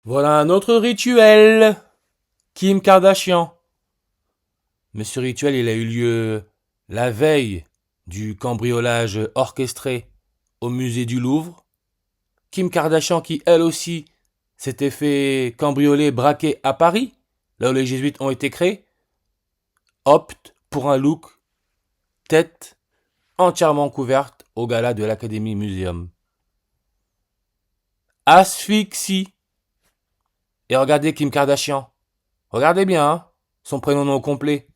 Voilà un autre rituel. Kim Kardashian. Mais ce rituel, il a eu lieu la veille du cambriolage orchestré au musée du Louvre. Kim Kardashian qui, elle aussi, s'était fait cambrioler, braquer à Paris, là où les jésuites ont été créés, opte pour un look tête entièrement couverte au gala de l'Academy Museum. Asphyxie. Et regardez Kim Kardashian. Regardez bien, hein, son prénom non complet.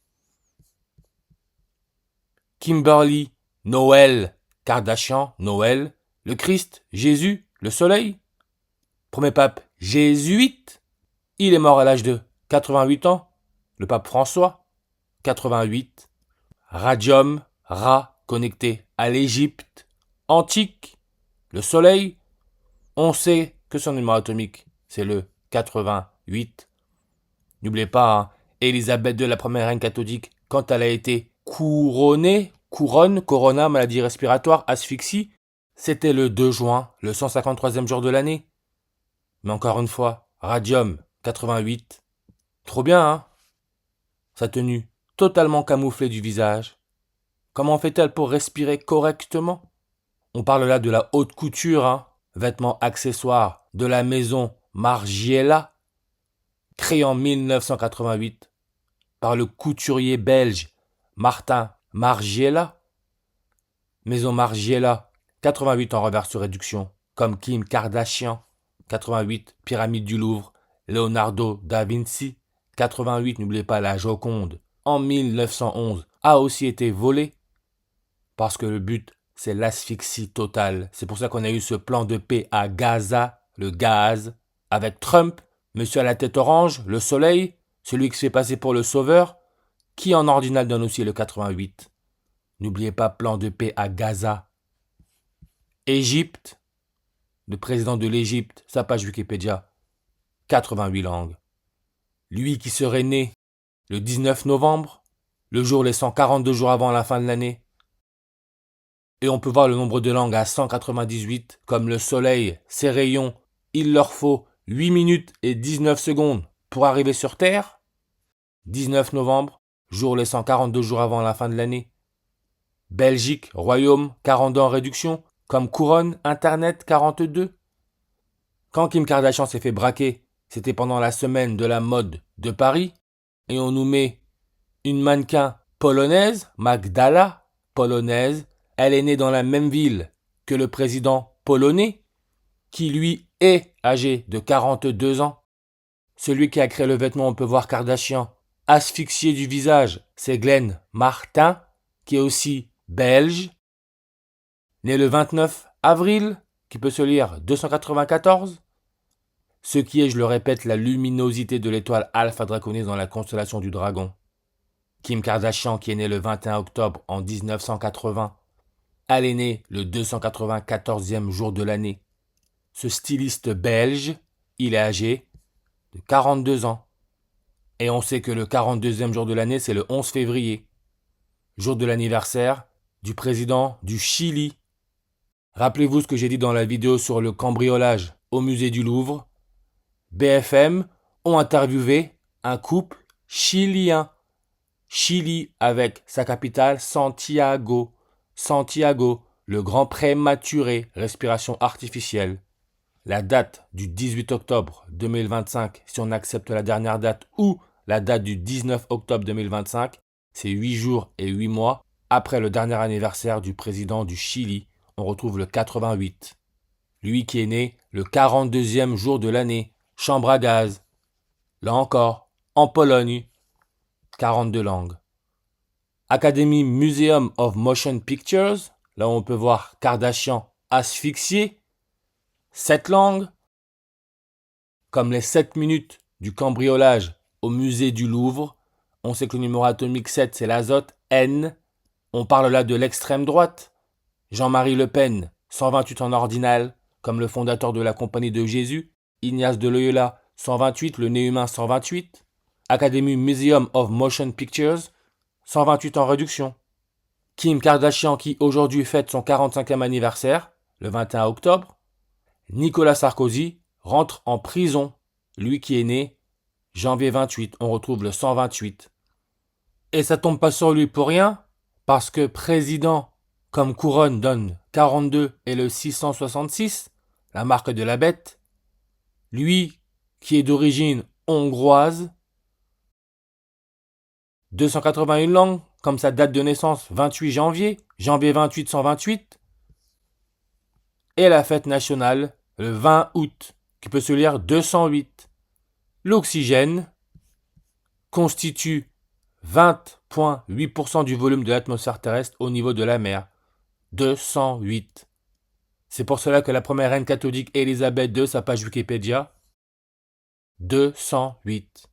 Kimberly Noël Kardashian, Noël, le Christ, Jésus, le soleil. Premier pape jésuite. Il est mort à l'âge de 88 ans. Le pape François, 88. Radium, Ra, connecté à l'Égypte antique. Le soleil, on sait que son numéro atomique, c'est le 88. N'oubliez pas, hein, Élisabeth II, la première reine catholique, quand elle a été couronnée, corona, maladie respiratoire, asphyxie, c'était le 2 juin, le 153e jour de l'année. Mais encore une fois, radium, 88. Trop bien, hein? Sa tenue, totalement camouflée du visage. Comment fait-elle pour respirer correctement? On parle là de la haute couture, hein? Vêtements accessoires de la maison Margiela, créée en 1988 par le couturier belge Martin Margiela. Maison Margiela, 88 en reverse sur réduction, comme Kim Kardashian, 88, Pyramide du Louvre, Leonardo da Vinci, 88, n'oubliez pas la Joconde, en 1911, a aussi été volée, parce que le but, c'est l'asphyxie totale. C'est pour ça qu'on a eu ce plan de paix à Gaza, le gaz, avec Trump, monsieur à la tête orange, le soleil, celui qui se fait passer pour le sauveur, qui en ordinal donne aussi le 88. N'oubliez pas plan de paix à Gaza. Égypte, le président de l'Égypte, sa page Wikipédia, 88 langues. Lui qui serait né le 19 novembre, le jour laissant 42 jours avant la fin de l'année. Et on peut voir le nombre de langues à 198, comme le soleil, ses rayons, il leur faut 8 minutes et 19 secondes pour arriver sur Terre. 19 novembre, jour laissant 42 jours avant la fin de l'année. Belgique, royaume, 42 en réduction, comme couronne, internet, 42. Quand Kim Kardashian s'est fait braquer, c'était pendant la semaine de la mode de Paris, et on nous met une mannequin polonaise, Magdala, polonaise. Elle est née dans la même ville que le président polonais, qui lui est âgé de 42 ans. Celui qui a créé le vêtement, on peut voir Kardashian, asphyxié du visage, c'est Glenn Martin, qui est aussi belge, né le 29 avril, qui peut se lire 294. Ce qui est, je le répète, la luminosité de l'étoile Alpha Draconis dans la constellation du Dragon. Kim Kardashian, qui est née le 21 octobre en 1980, elle est née le 294e jour de l'année. Ce styliste belge, il est âgé de 42 ans. Et on sait que le 42e jour de l'année, c'est le 11 février, jour de l'anniversaire du président du Chili. Rappelez-vous ce que j'ai dit dans la vidéo sur le cambriolage au musée du Louvre. BFM ont interviewé un couple chilien. Chili avec sa capitale Santiago. Santiago, le grand prématuré, respiration artificielle. La date du 18 octobre 2025, si on accepte la dernière date, ou la date du 19 octobre 2025, c'est 8 jours et 8 mois après le dernier anniversaire du président du Chili. On retrouve le 88. Lui qui est né le 42e jour de l'année, chambre à gaz. Là encore, en Pologne, 42 langues. Academy Museum of Motion Pictures, là où on peut voir Kardashian asphyxié, 7 langues, comme les 7 minutes du cambriolage au musée du Louvre. On sait que le numéro atomique 7, c'est l'azote, N. On parle là de l'extrême droite. Jean-Marie Le Pen, 128 en ordinal, comme le fondateur de la Compagnie de Jésus. Ignace de Loyola, 128, le nez humain 128. Academy Museum of Motion Pictures, 128 en réduction. Kim Kardashian qui aujourd'hui fête son 45e anniversaire, le 21 octobre. Nicolas Sarkozy rentre en prison lui qui est né janvier 28, on retrouve le 128. Et ça tombe pas sur lui pour rien, parce que président comme couronne donne 42 et le 666, la marque de la bête. Lui qui est d'origine hongroise, 281 langues, comme sa date de naissance 28 janvier 28 128, et la fête nationale le 20 août, qui peut se lire 208. L'oxygène constitue 20,8% du volume de l'atmosphère terrestre au niveau de la mer. 208. C'est pour cela que la première reine catholique Élisabeth II, sa page Wikipédia, 208.